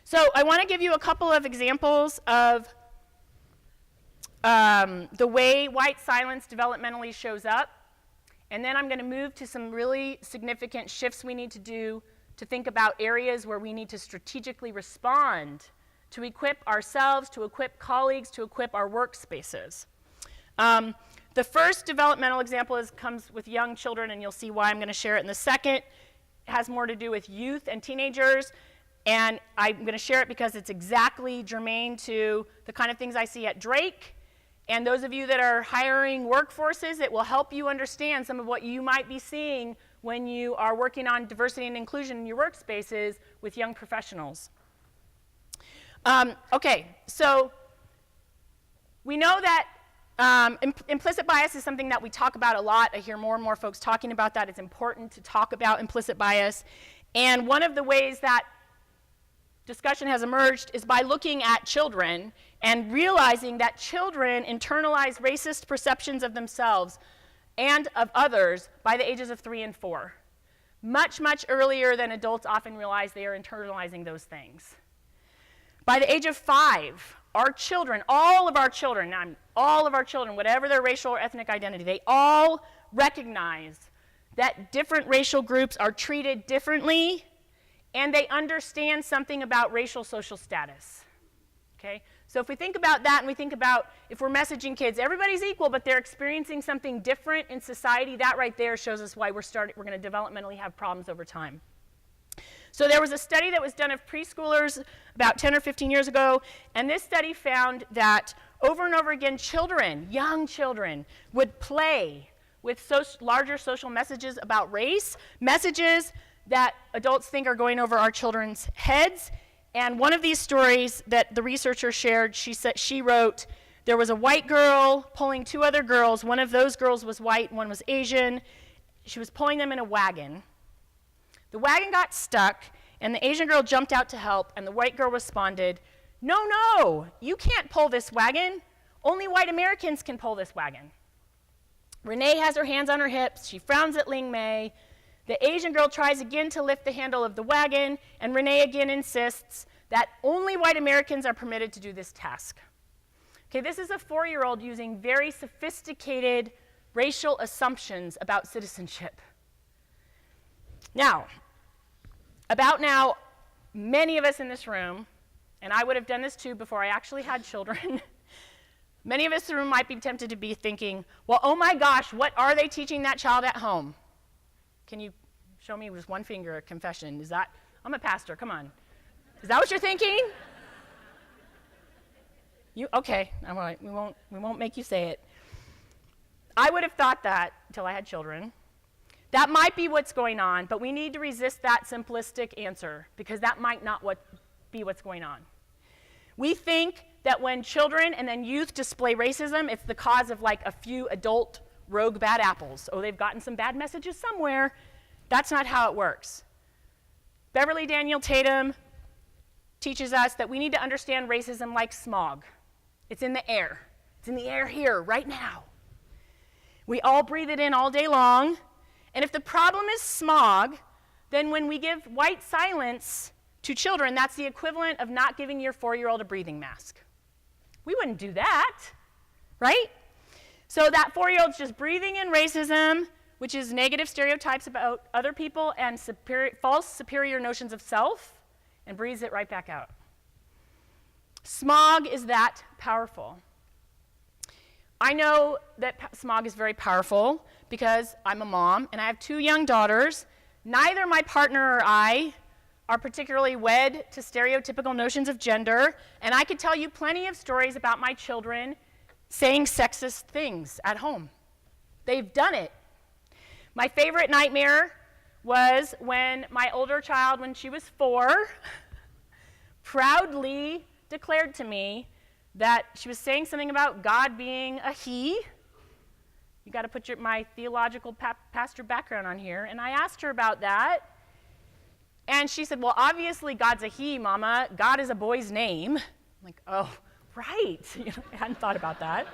So I want to give you a couple of examples of the way white silence developmentally shows up. And then I'm going to move to some really significant shifts we need to do to think about areas where we need to strategically respond to equip ourselves, to equip colleagues, to equip our workspaces. The first developmental example comes with young children, and you'll see why I'm going to share it in a second. It has more to do with youth and teenagers, and I'm going to share it because it's exactly germane to the kind of things I see at Drake. And those of you that are hiring workforces, it will help you understand some of what you might be seeing when you are working on diversity and inclusion in your workspaces with young professionals. Okay, so we know that implicit bias is something that we talk about a lot. I hear more and more folks talking about that. It's important to talk about implicit bias. And one of the ways that discussion has emerged is by looking at children and realizing that children internalize racist perceptions of themselves and of others by the ages of 3 and 4. Much, much earlier than adults often realize they are internalizing those things. By the age of 5, our children, all of our children, whatever their racial or ethnic identity, they all recognize that different racial groups are treated differently, and they understand something about racial social status. Okay? So if we think about that and we think about if we're messaging kids, everybody's equal, but they're experiencing something different in society, that right there shows us why we're going to developmentally have problems over time. So there was a study that was done of preschoolers about 10 or 15 years ago, and this study found that over and over again, children, young children, would play with larger social messages about race, messages that adults think are going over our children's heads. And one of these stories that the researcher shared, she wrote, there was a white girl pulling 2 other girls. One of those girls was white, one was Asian. She was pulling them in a wagon. The wagon got stuck, and the Asian girl jumped out to help, and the white girl responded, no, you can't pull this wagon. Only white Americans can pull this wagon. Renee has her hands on her hips. She frowns at Ling Mei. The Asian girl tries again to lift the handle of the wagon, and Renee again insists that only white Americans are permitted to do this task. Okay, this is a 4-year-old using very sophisticated racial assumptions about citizenship. Now, many of us in this room, and I would have done this too before I actually had children, many of us in the room might be tempted to be thinking, well, oh my gosh, what are they teaching that child at home? Can you show me with one finger a confession? I'm a pastor, come on. Is that what you're thinking? Okay, all right, we won't make you say it. I would have thought that until I had children. That might be what's going on, but we need to resist that simplistic answer because that might not be what's going on. We think that when children and then youth display racism, it's the cause of like a few adult rogue bad apples. Oh, they've gotten some bad messages somewhere. That's not how it works. Beverly Daniel Tatum teaches us that we need to understand racism like smog. It's in the air. It's in the air here, right now. We all breathe it in all day long. And if the problem is smog, then when we give white silence to children, that's the equivalent of not giving your 4-year-old a breathing mask. We wouldn't do that, right? So that 4-year-old's just breathing in racism, which is negative stereotypes about other people and false superior notions of self, and breathes it right back out. Smog is that powerful. I know that smog is very powerful because I'm a mom and I have 2 young daughters. Neither my partner or I are particularly wed to stereotypical notions of gender, and I could tell you plenty of stories about my children saying sexist things at home. They've done it. My favorite nightmare was when my older child, when she was 4, proudly declared to me that she was saying something about God being a he. You got to put my theological pastor background on here. And I asked her about that. And she said, well, obviously God's a he, Mama. God is a boy's name. I'm like, oh, right. I hadn't thought about that.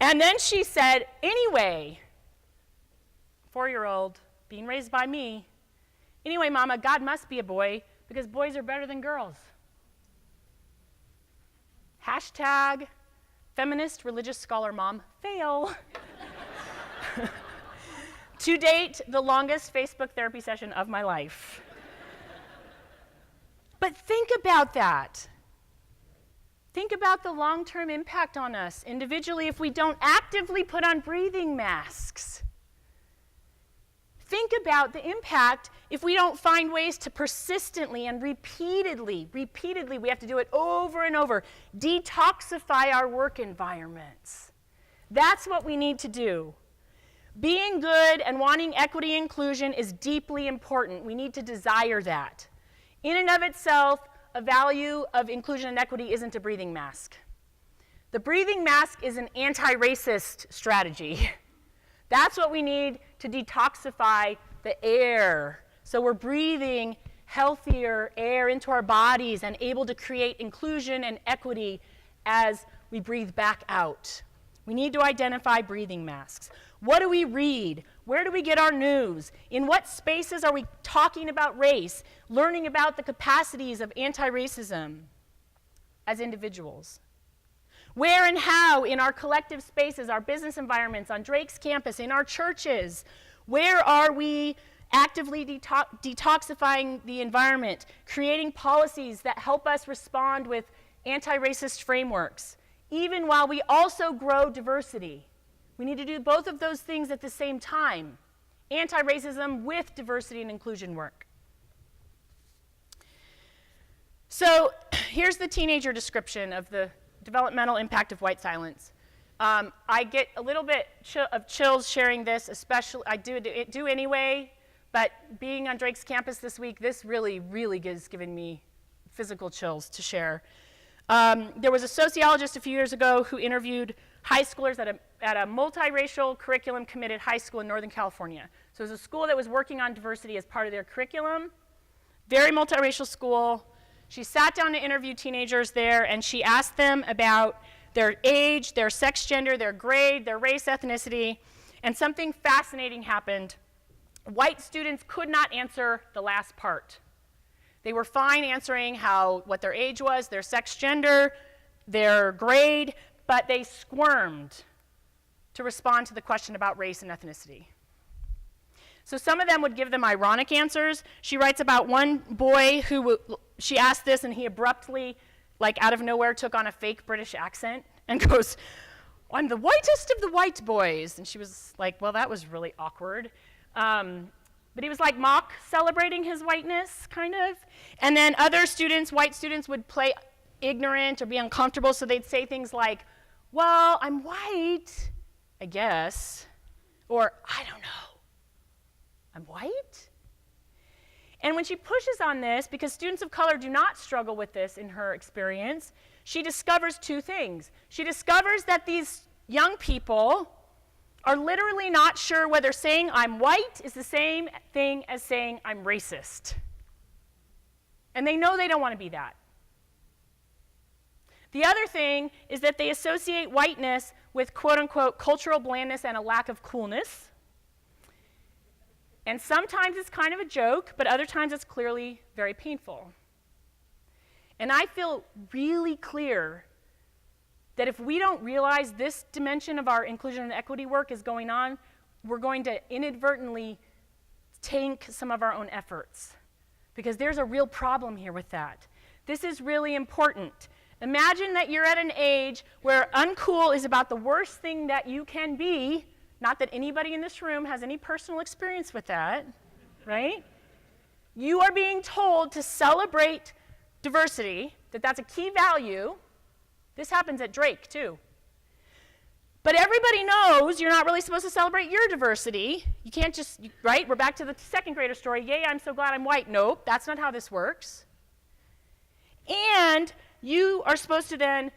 And then she said, anyway, 4-year-old being raised by me, anyway, Mama, God must be a boy because boys are better than girls. Hashtag feminist religious scholar mom fail. To date, the longest Facebook therapy session of my life. But think about that. Think about the long-term impact on us individually if we don't actively put on breathing masks. Think about the impact if we don't find ways to persistently and repeatedly, we have to do it over and over, detoxify our work environments. That's what we need to do. Being good and wanting equity and inclusion is deeply important. We need to desire that. In and of itself, a value of inclusion and equity isn't a breathing mask. The breathing mask is an anti-racist strategy. That's what we need to detoxify the air. So we're breathing healthier air into our bodies and able to create inclusion and equity as we breathe back out. We need to identify breathing masks. What do we read? Where do we get our news? In what spaces are we talking about race, learning about the capacities of anti-racism as individuals? Where and how in our collective spaces, our business environments, on Drake's campus, in our churches, where are we actively detoxifying the environment, creating policies that help us respond with anti-racist frameworks, even while we also grow diversity? We need to do both of those things at the same time. Anti-racism with diversity and inclusion work. So here's the teenager description of the developmental impact of white silence. I get a little bit of chills sharing this, especially, I do anyway, but being on Drake's campus this week, this really is giving me physical chills to share. There was a sociologist a few years ago who interviewed high schoolers at a multiracial curriculum committed high school in Northern California. So it was a school that was working on diversity as part of their curriculum, very multiracial school. She sat down to interview teenagers there, and she asked them about their age, their sex gender, their grade, their race, ethnicity, and something fascinating happened. White students could not answer the last part. They were fine answering what their age was, their sex gender, their grade, but they squirmed to respond to the question about race and ethnicity. So some of them would give them ironic answers. She writes about one boy who she asked this, and he abruptly, like out of nowhere, took on a fake British accent and goes, "I'm the whitest of the white boys." And she was like, well, that was really awkward. But he was like mock celebrating his whiteness, kind of. And then other students, white students, would play ignorant or be uncomfortable, so they'd say things like, well, I'm white, I guess, or I don't know, I'm white? And when she pushes on this, because students of color do not struggle with this in her experience, she discovers two things. She discovers that these young people are literally not sure whether saying I'm white is the same thing as saying I'm racist. And they know they don't want to be that. The other thing is that they associate whiteness with quote-unquote cultural blandness and a lack of coolness. And sometimes it's kind of a joke, but other times it's clearly very painful. And I feel really clear that if we don't realize this dimension of our inclusion and equity work is going on, we're going to inadvertently tank some of our own efforts. Because there's a real problem here with that. This is really important. Imagine that you're at an age where uncool is about the worst thing that you can be. Not that anybody in this room has any personal experience with that, right? You are being told to celebrate diversity, that's a key value. This happens at Drake, too. But everybody knows you're not really supposed to celebrate your diversity. You can't just, right? We're back to the second grader story. Yay, I'm so glad I'm white. Nope, that's not how this works. And you are supposed to then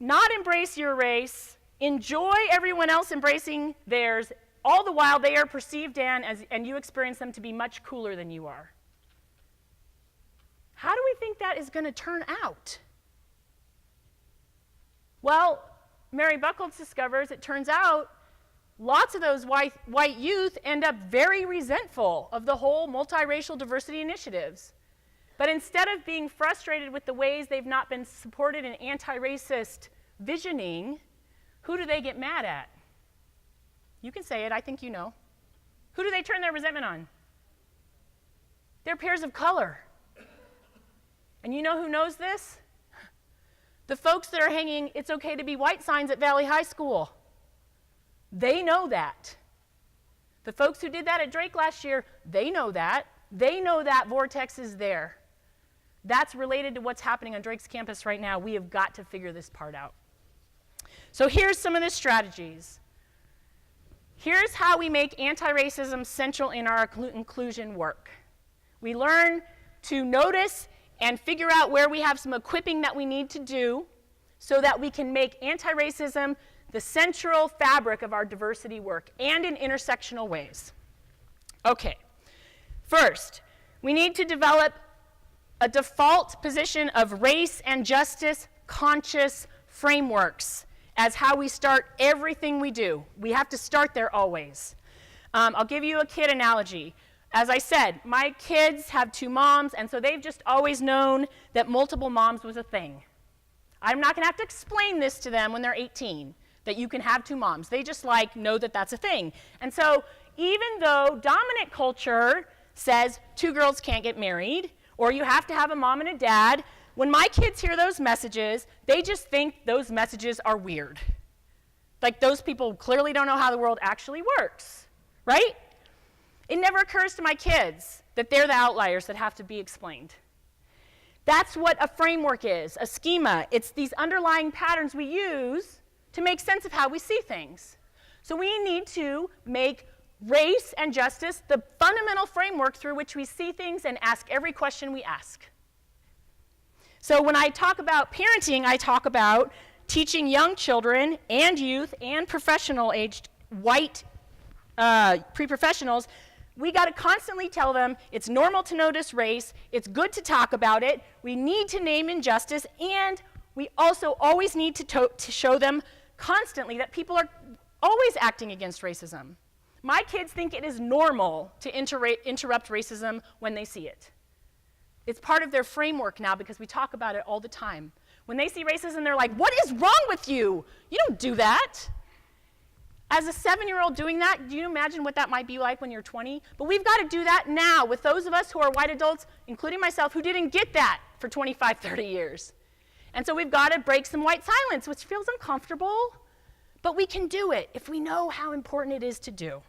not embrace your race, enjoy everyone else embracing theirs, all the while they are perceived and you experience them to be much cooler than you are. How do we think that is going to turn out? Well, Mary Buckles discovers it turns out lots of those white youth end up very resentful of the whole multiracial diversity initiatives But instead of being frustrated with the ways they've not been supported in anti-racist visioning, who do they get mad at? You can say it, I think you know. Who do they turn their resentment on? Their peers of color. And you know who knows this? The folks that are hanging "It's okay to be white" signs at Valley High School. They know that. The folks who did that at Drake last year, they know that. They know that vortex is there. That's related to what's happening on Drake's campus right now. We have got to figure this part out. So here's some of the strategies. Here's how we make anti-racism central in our inclusion work. We learn to notice and figure out where we have some equipping that we need to do so that we can make anti-racism the central fabric of our diversity work, and in intersectional ways. Okay, first, we need to develop a default position of race and justice conscious frameworks as how we start everything we do. We have to start there always. I'll give you a kid analogy. As I said, my kids have 2 moms, and so they've just always known that multiple moms was a thing. I'm not going to have to explain this to them when they're 18, that you can have 2 moms. They just know that that's a thing. And so even though dominant culture says 2 girls can't get married, or you have to have a mom and a dad, when my kids hear those messages, they just think those messages are weird. Like those people clearly don't know how the world actually works, right? It never occurs to my kids that they're the outliers that have to be explained. That's what a framework is, a schema. It's these underlying patterns we use to make sense of how we see things. So we need to make race and justice the fundamental framework through which we see things and ask every question we ask. So when I talk about parenting, I talk about teaching young children and youth and professional-aged white pre-professionals. We got to constantly tell them it's normal to notice race, it's good to talk about it, we need to name injustice, and we also always need to show them constantly that people are always acting against racism. My kids think it is normal to interrupt racism when they see it. It's part of their framework now because we talk about it all the time. When they see racism, they're like, "What is wrong with you? You don't do that." As a 7-year-old doing that, do you imagine what that might be like when you're 20? But we've got to do that now with those of us who are white adults, including myself, who didn't get that for 25, 30 years. And so we've got to break some white silence, which feels uncomfortable, but we can do it if we know how important it is to do.